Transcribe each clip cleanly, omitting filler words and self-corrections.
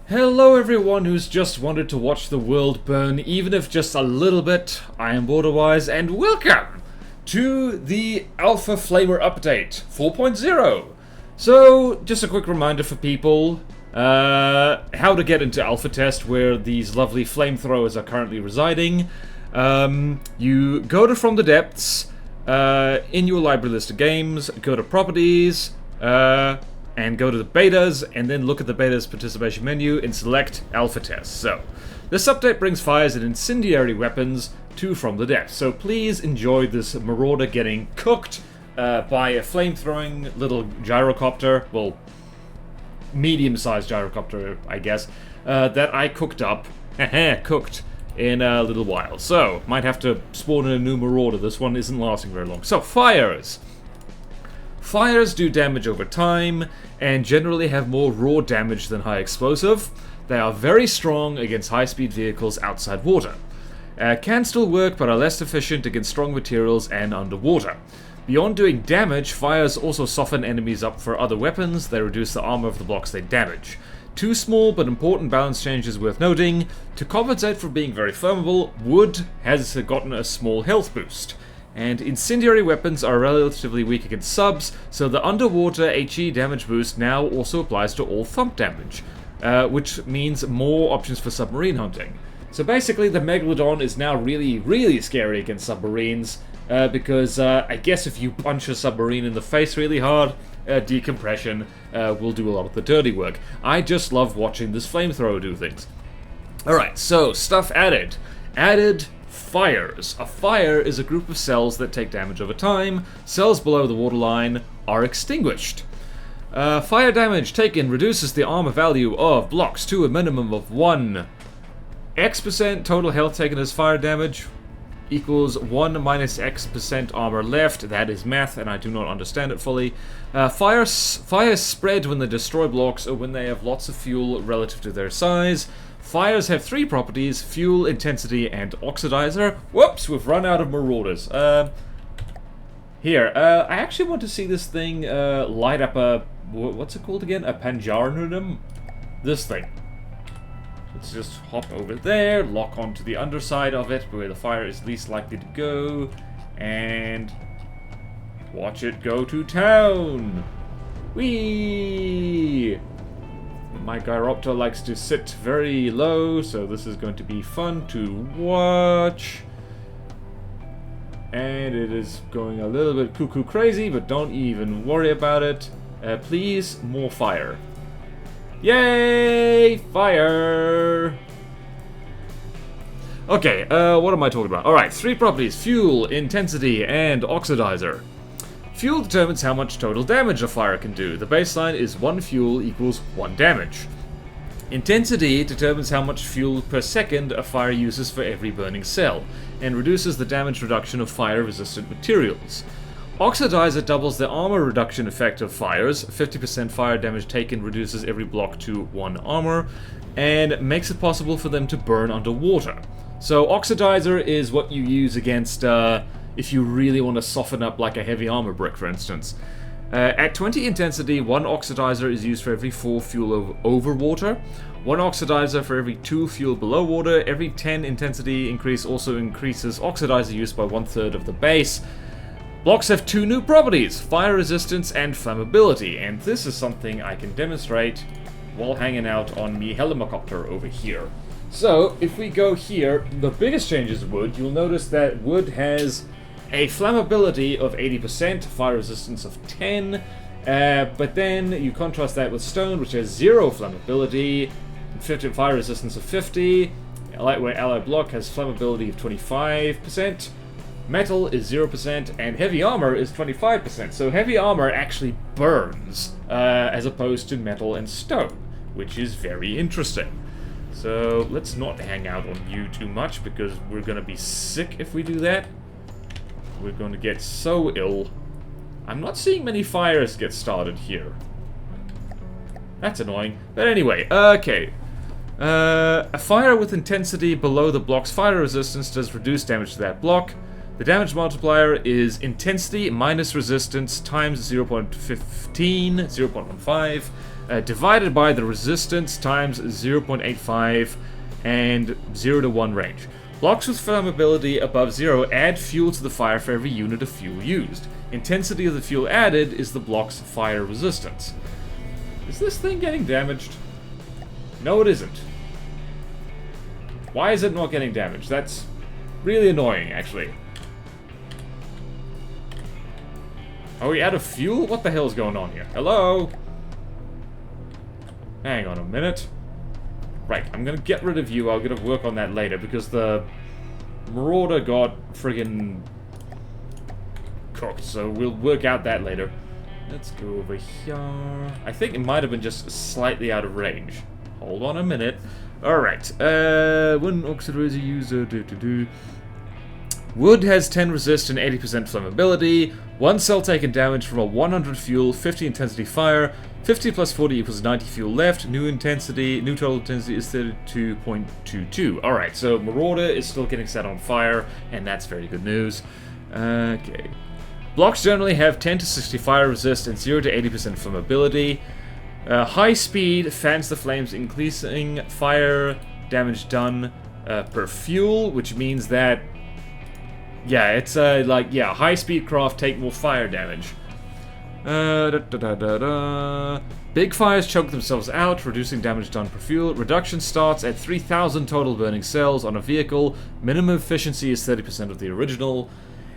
Hello everyone who's just wanted to watch the world burn, even if just a little bit. I am BorderWise, and welcome to the Alpha Flamer Update 4.0. So, just a quick reminder for people how to get into Alpha Test, where these lovely flamethrowers are currently residing. You go to From the Depths, in your library list of games, go to Properties, and go to the betas, and then look at the beta's participation menu and select Alpha Test. So, this update brings fires and incendiary weapons to From the Depths. So please enjoy this marauder getting cooked by a flame-throwing little gyrocopter, well, medium-sized gyrocopter, I guess, that I cooked up, cooked, in a little while. So, might have to spawn in a new marauder. This one isn't lasting very long. So, fires. Fires do damage over time, and generally have more raw damage than high explosive. They are very strong against high-speed vehicles outside water. Can still work, but are less efficient against strong materials and underwater. Beyond doing damage, fires also soften enemies up for other weapons. They reduce the armor of the blocks they damage. Two small but important balance changes worth noting. To compensate for being very flammable, wood has gotten a small health boost. And incendiary weapons are relatively weak against subs, so the underwater HE damage boost now also applies to all thump damage, which means more options for submarine hunting. So basically the Megalodon is now really scary against submarines, because I guess if you punch a submarine in the face really hard, decompression will do a lot of the dirty work. I just love watching this flamethrower do things. Alright, so stuff added. Fires. A fire is a group of cells that take damage over time. Cells below the waterline are extinguished. Fire damage taken reduces the armor value of blocks to a minimum of 1. X% total health taken as fire damage equals 1 minus X% armor left. That is math, and I do not understand it fully. Fires spread when they destroy blocks or when they have lots of fuel relative to their size. Fires have 3 properties: fuel, intensity, and oxidizer. Whoops, we've run out of marauders. Here, I actually want to see this thing light up a... what's it called again? A Panjarnum? This thing. Let's just hop over there, lock onto the underside of it, where the fire is least likely to go, and watch it go to town! Whee! My Gyropter likes to sit very low, so this is going to be fun to watch. And it is going a little bit cuckoo crazy, but don't even worry about it. Please, more fire. Yay! Fire! Okay, what am I talking about? Alright, 3 properties: fuel, intensity, and oxidizer. Fuel determines how much total damage a fire can do. The baseline is 1 fuel equals 1 damage. Intensity determines how much fuel per second a fire uses for every burning cell, and reduces the damage reduction of fire-resistant materials. Oxidizer doubles the armor reduction effect of fires. 50% fire damage taken reduces every block to 1 armor, and makes it possible for them to burn underwater. So oxidizer is what you use against if you really want to soften up like a heavy armor brick, for instance. At 20 intensity, 1 oxidizer is used for every 4 fuel over water, 1 oxidizer for every 2 fuel below water. Every 10 intensity increase also increases oxidizer use by 1/3 of the base. Blocks have 2 new properties: fire resistance and flammability, and this is something I can demonstrate while hanging out on me helicopter over here. So, if we go here, the biggest change is wood. You'll notice that wood has a flammability of 80%, fire resistance of 10, but then you contrast that with stone, which has 0 flammability, 50 fire resistance of 50, a lightweight alloy block has flammability of 25%, metal is 0%, and heavy armor is 25%, so heavy armor actually burns, as opposed to metal and stone, which is very interesting. So, let's not hang out on you too much, because we're gonna be sick if we do that. We're going to get so ill. I'm not seeing many fires get started here. That's annoying. But anyway, okay. A fire with intensity below the block's fire resistance does reduce damage to that block. The damage multiplier is intensity minus resistance times 0.15, 0.15, divided by the resistance times 0.85, and 0 to 1 range. Blocks with flammability above 0 add fuel to the fire for every unit of fuel used. Intensity of the fuel added is the block's fire resistance. Is this thing getting damaged? No, it isn't. Why is it not getting damaged? That's really annoying, actually. Are we out of fuel? What the hell is going on here? Hello? Hang on a minute. Right, I'm gonna get rid of you. I'll get to work on that later because the Marauder got friggin' cooked, so we'll work out that later. Let's go over here. I think it might have been just slightly out of range. Hold on a minute. Alright, when oxidizer user Wood has 10 resist and 80% flammability. One cell taken damage from a 100 fuel, 50 intensity fire. 50 plus 40 equals 90 fuel left. New total intensity is 32.22. Alright, so Marauder is still getting set on fire, and that's very good news. Okay. Blocks generally have 10 to 60 fire resist and 0 to 80% flammability. High speed fans the flames, increasing fire damage done per fuel, which means that, yeah, it's high speed craft take more fire damage. Big fires choke themselves out, reducing damage done per fuel. Reduction starts at 3,000 total burning cells on a vehicle. Minimum efficiency is 30% of the original.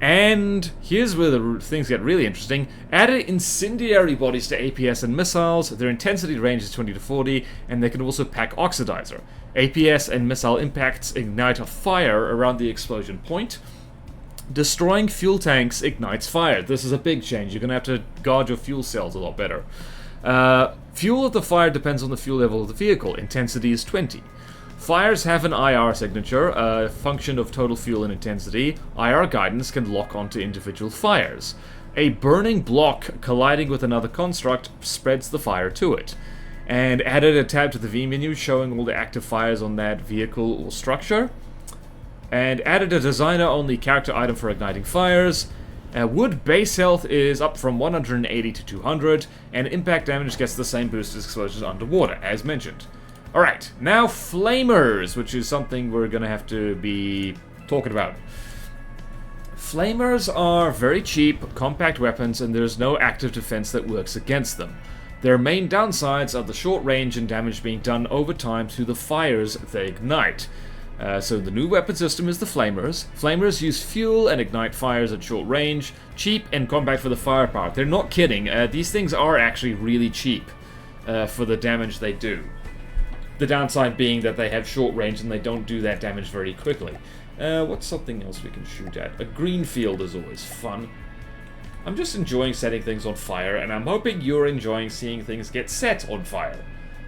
And here's where the things get really interesting. Added incendiary bodies to APS and missiles. Their intensity range is 20 to 40, and they can also pack oxidizer. APS and missile impacts ignite a fire around the explosion point. Destroying fuel tanks ignites fire. This is a big change. You're going to have to guard your fuel cells a lot better. Fuel of the fire depends on the fuel level of the vehicle. Intensity is 20. Fires have an IR signature, a function of total fuel and intensity. IR guidance can lock onto individual fires. A burning block colliding with another construct spreads the fire to it. And added a tab to the V menu showing all the active fires on that vehicle or structure. And added a designer-only character item for igniting fires. Wood base health is up from 180 to 200, and impact damage gets the same boost as explosions underwater, as mentioned. Alright, now flamers, which is something we're gonna have to be talking about. Flamers are very cheap, compact weapons, and there's no active defense that works against them. Their main downsides are the short range and damage being done over time to the fires they ignite. So the new weapon system is the Flamers. Flamers use fuel and ignite fires at short range, cheap and compact for the firepower. They're not kidding, these things are actually really cheap for the damage they do. The downside being that they have short range and they don't do that damage very quickly. What's something else we can shoot at? A green field is always fun. I'm just enjoying setting things on fire, and I'm hoping you're enjoying seeing things get set on fire.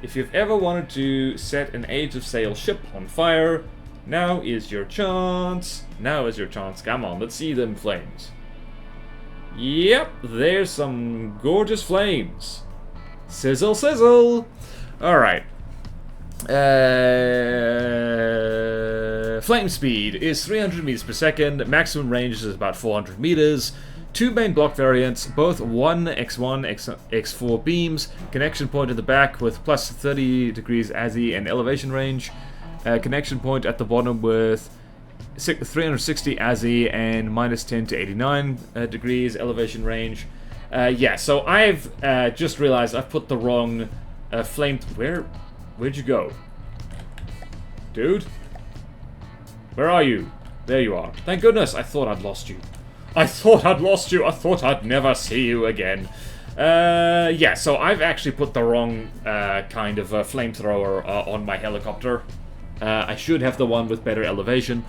If you've ever wanted to set an Age of Sail ship on fire, now is your chance. Now is your chance. Come on, let's see them flames. Yep, there's some gorgeous flames. Sizzle, sizzle! Alright. Flame speed is 300 meters per second. Maximum range is about 400 meters. Two main block variants, both 1x1, x4 beams. Connection point at the back with plus 30 degrees ASI and elevation range. Connection point at the bottom with 360 ASI and minus 10 to 89 degrees elevation range. Yeah, so I've just realized I've put the wrong flame... Where'd you go? Dude? Where are you? There you are. Thank goodness, I thought I'd lost you. I thought I'd lost you. I thought I'd never see you again. Yeah, so I've actually put the wrong kind of flamethrower on my helicopter. I should have the one with better elevation.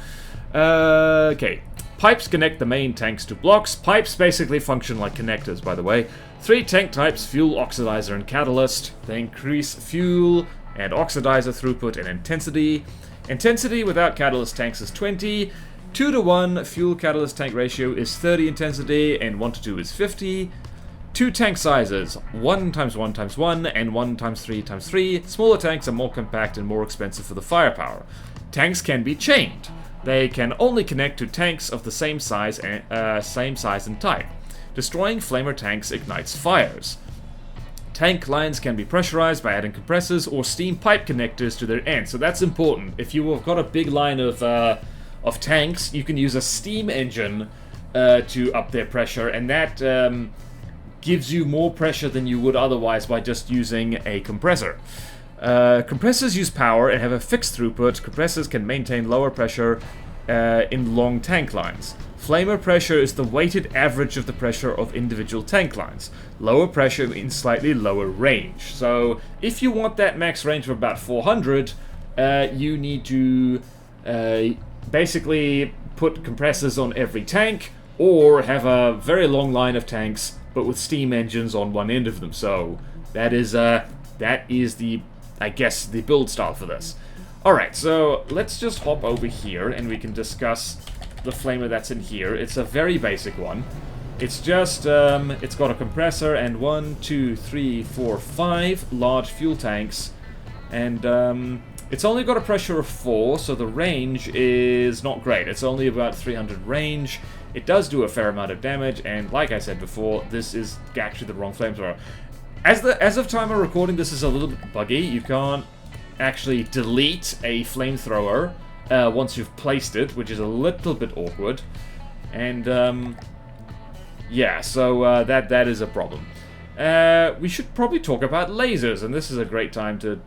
Okay. Pipes connect the main tanks to blocks. Pipes basically function like connectors, by the way. 3 tank types, fuel, oxidizer, and catalyst. They increase fuel and oxidizer throughput and intensity. Intensity without catalyst tanks is 20. 2 to 1 fuel catalyst tank ratio is 30 intensity, and 1 to 2 is 50. 2 tank sizes, 1 times 1 times 1 and 1 times 3 times 3. Smaller tanks are more compact and more expensive for the firepower. Tanks can be chained. They can only connect to tanks of the same size and type. Destroying flamer tanks ignites fires. Tank lines can be pressurized by adding compressors or steam pipe connectors to their ends. So that's important. If you've got a big line of tanks, you can use a steam engine to up their pressure, and that gives you more pressure than you would otherwise by just using a compressor. Compressors use power and have a fixed throughput. Compressors can maintain lower pressure in long tank lines. Flamer pressure is the weighted average of the pressure of individual tank lines. Lower pressure means slightly lower range. So if you want that max range of about 400, you need to basically put compressors on every tank, or have a very long line of tanks but with steam engines on one end of them. So that is the, I guess, the build style for this. Alright, so let's just hop over here and we can discuss the flamer that's in here. It's a very basic one. It's just, it's got a compressor and 1, 2, 3, 4, 5 large fuel tanks. And it's only got a pressure of 4, so the range is not great. It's only about 300 range. It does do a fair amount of damage, and like I said before, this is actually the wrong flamethrower. As of time of recording, this is a little bit buggy. You can't actually delete a flamethrower once you've placed it, which is a little bit awkward. And yeah, so that is a problem. We should probably talk about lasers, and this is a great time to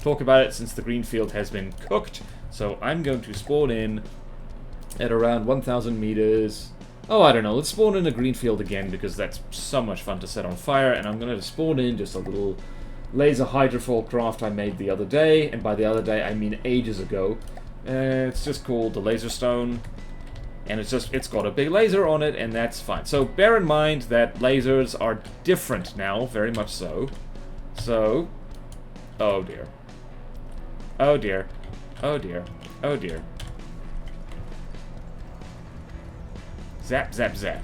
talk about it since the green field has been cooked. So I'm going to spawn in at around 1,000 meters. Oh, I don't know, let's spawn in a green field again because that's so much fun to set on fire, and I'm going to spawn in just a little laser hydrofoil craft I made the other day, and by the other day I mean ages ago. It's just called the Laser Stone. And it's got a big laser on it, and that's fine. So bear in mind that lasers are different now, very much so. So, oh dear. Oh dear. Oh dear. Oh dear. Zap, zap, zap.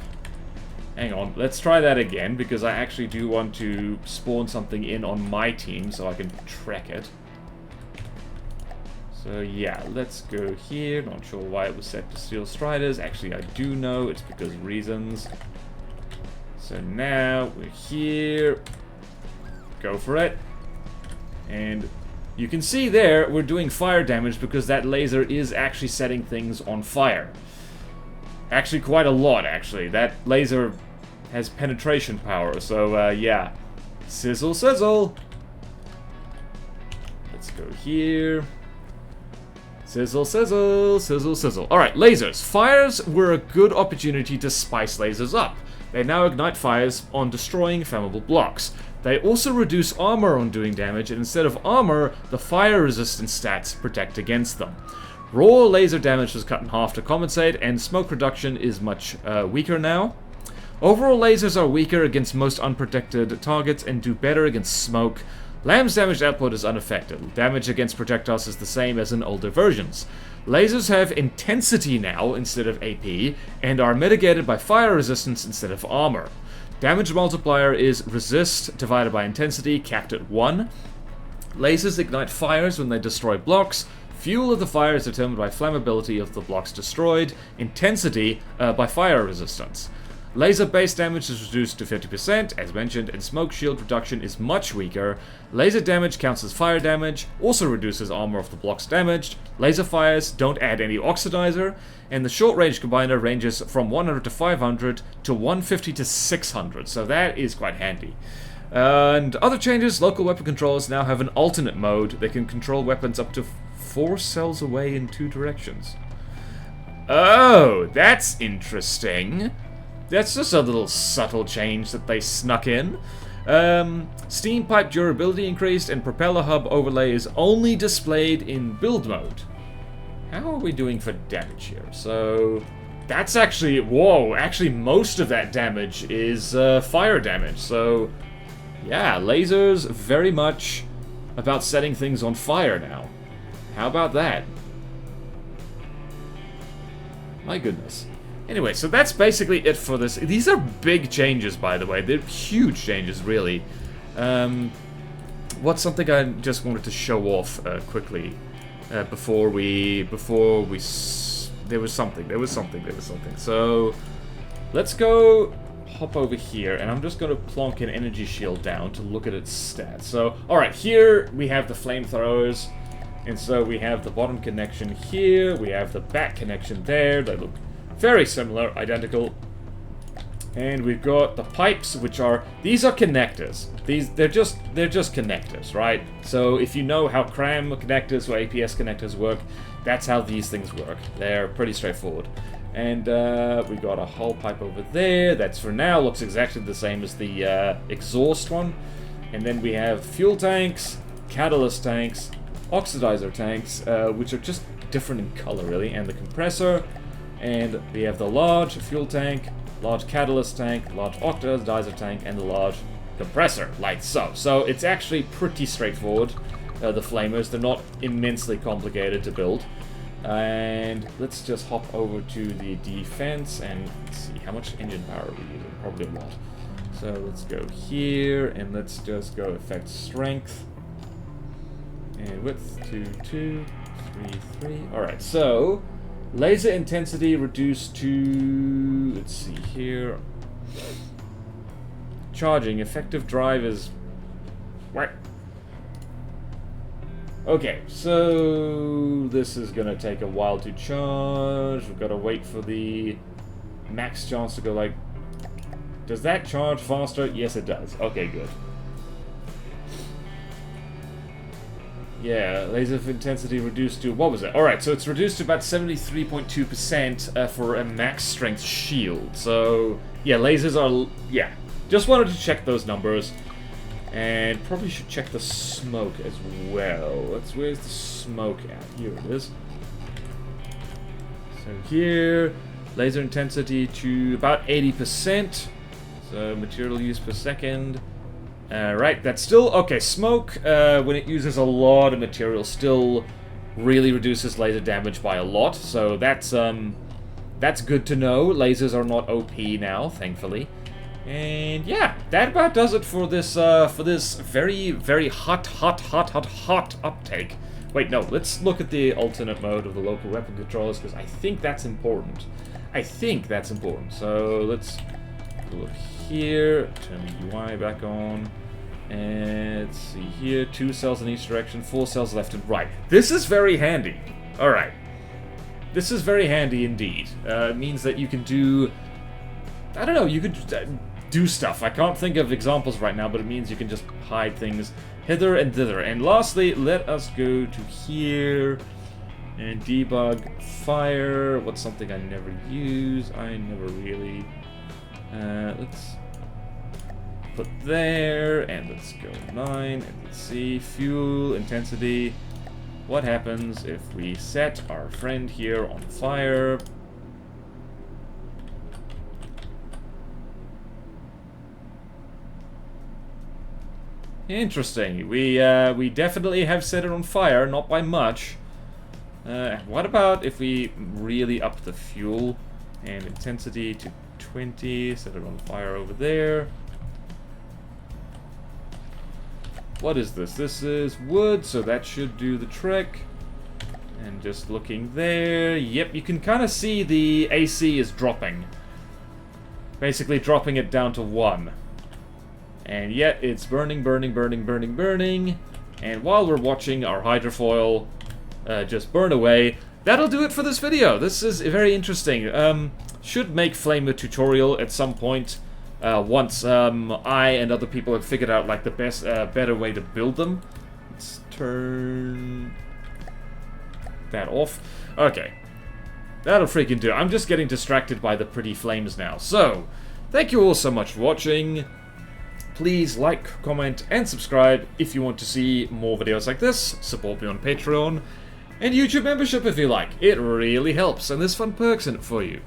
Hang on, let's try that again, because I actually do want to spawn something in on my team so I can track it. So yeah, let's go here. Not sure why it was set to Steel Striders. Actually, I do know. It's because of reasons. So now we're here. Go for it. And you can see there we're doing fire damage because that laser is actually setting things on fire. Actually, quite a lot, actually. That laser has penetration power. So yeah. Sizzle, sizzle. Let's go here. Sizzle, sizzle, sizzle, sizzle. Alright, lasers. Fires were a good opportunity to spice lasers up. They now ignite fires on destroying flammable blocks. They also reduce armor on doing damage, and instead of armor, the fire resistance stats protect against them. Raw laser damage was cut in half to compensate, and smoke reduction is much weaker now. Overall, lasers are weaker against most unprotected targets and do better against smoke. Lamb's damage output is unaffected. Damage against projectiles is the same as in older versions. Lasers have intensity now instead of AP, and are mitigated by fire resistance instead of armor. Damage multiplier is resist divided by intensity, capped at 1. Lasers ignite fires when they destroy blocks. Fuel of the fire is determined by flammability of the blocks destroyed. Intensity by fire resistance. Laser base damage is reduced to 50%, as mentioned, and smoke shield reduction is much weaker. Laser damage counts as fire damage, also reduces armor of the blocks damaged. Laser fires don't add any oxidizer, and the short range combiner ranges from 100 to 500 to 150 to 600, so that is quite handy. And other changes, local weapon controllers now have an alternate mode. They can control weapons up to 4 cells away in 2 directions. Oh, that's interesting. That's just a little subtle change that they snuck in. Steam pipe durability increased, and propeller hub overlay is only displayed in build mode. How are we doing for damage here? So that's actually, whoa, actually most of that damage is fire damage. So yeah, lasers very much about setting things on fire now. How about that? My goodness. Anyway, so that's basically it for this. These are big changes, by the way. They're huge changes, really. What's something I just wanted to show off quickly? there was something. So let's go hop over here, and I'm just gonna plonk an energy shield down to look at its stats. So, alright, here we have the flamethrowers, and so we have the bottom connection here, we have the back connection there, they look very similar, identical. And we've got the pipes, which are, these are connectors. They're just connectors, right? So if you know how CRAM connectors or APS connectors work, that's how these things work. They're pretty straightforward. And we got a hull pipe over there. That's for now looks exactly the same as the exhaust one. And then we have fuel tanks, catalyst tanks, oxidizer tanks, which are just different in color really, and the compressor. And we have the large fuel tank, large catalyst tank, large oxidizer tank, and the large compressor, like so. So it's actually pretty straightforward, the flamers. They're not immensely complicated to build. And let's just hop over to the defense and see how much engine power we're using. Probably a lot. So let's go here, and let's just go effect strength. And width, 2, 2, 3, 3. Alright, so laser intensity reduced to, let's see here. Charging, effective drive is, what? Okay, so this is gonna take a while to charge. We've gotta wait for the max chance to go like, does that charge faster? Yes, it does. Okay, good. Yeah, laser intensity reduced to, what was it? Alright, so it's reduced to about 73.2% for a max strength shield. So, yeah, lasers are, yeah. Just wanted to check those numbers. And probably should check the smoke as well. Where's the smoke at? Here it is. So here, laser intensity to about 80%. So material use per second. Right, that's still, okay, smoke, when it uses a lot of material, still really reduces laser damage by a lot. So that's good to know. Lasers are not OP now, thankfully. And yeah, that about does it for this very, very hot uptake. Wait, no, let's look at the alternate mode of the local weapon controllers, because I think that's important. So let's go up here, turn the UI back on, and let's see here, 2 cells in each direction, 4 cells left and right. This is very handy. Alright. This is very handy indeed. It means that you can do, I don't know, you could do stuff. I can't think of examples right now, but it means you can just hide things hither and thither. And lastly, let us go to here and debug fire. What's something I never use? I never really. Let's put there, and let's go 9, and let's see, fuel intensity. What happens if we set our friend here on fire? Interesting. We definitely have set it on fire, not by much. What about if we really up the fuel and intensity to 20, set it on fire over there. What is this? This is wood, so that should do the trick. And just looking there, yep, you can kind of see the AC is dropping. Basically dropping it down to 1. And yet it's burning. And while we're watching our hydrofoil just burn away, that'll do it for this video. This is very interesting. Should make Flamer tutorial at some point once I and other people have figured out like the best, better way to build them. Let's turn that off. Okay. That'll freaking do. I'm just getting distracted by the pretty flames now. So, thank you all so much for watching. Please like, comment, and subscribe if you want to see more videos like this. Support me on Patreon. And YouTube membership if you like. It really helps, and there's fun perks in it for you.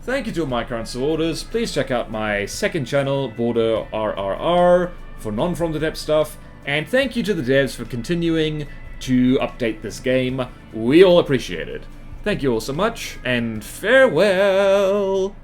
Thank you to all my current supporters. Please check out my second channel, BorderRRR, for non-from-the-depth stuff. And thank you to the devs for continuing to update this game. We all appreciate it. Thank you all so much, and farewell!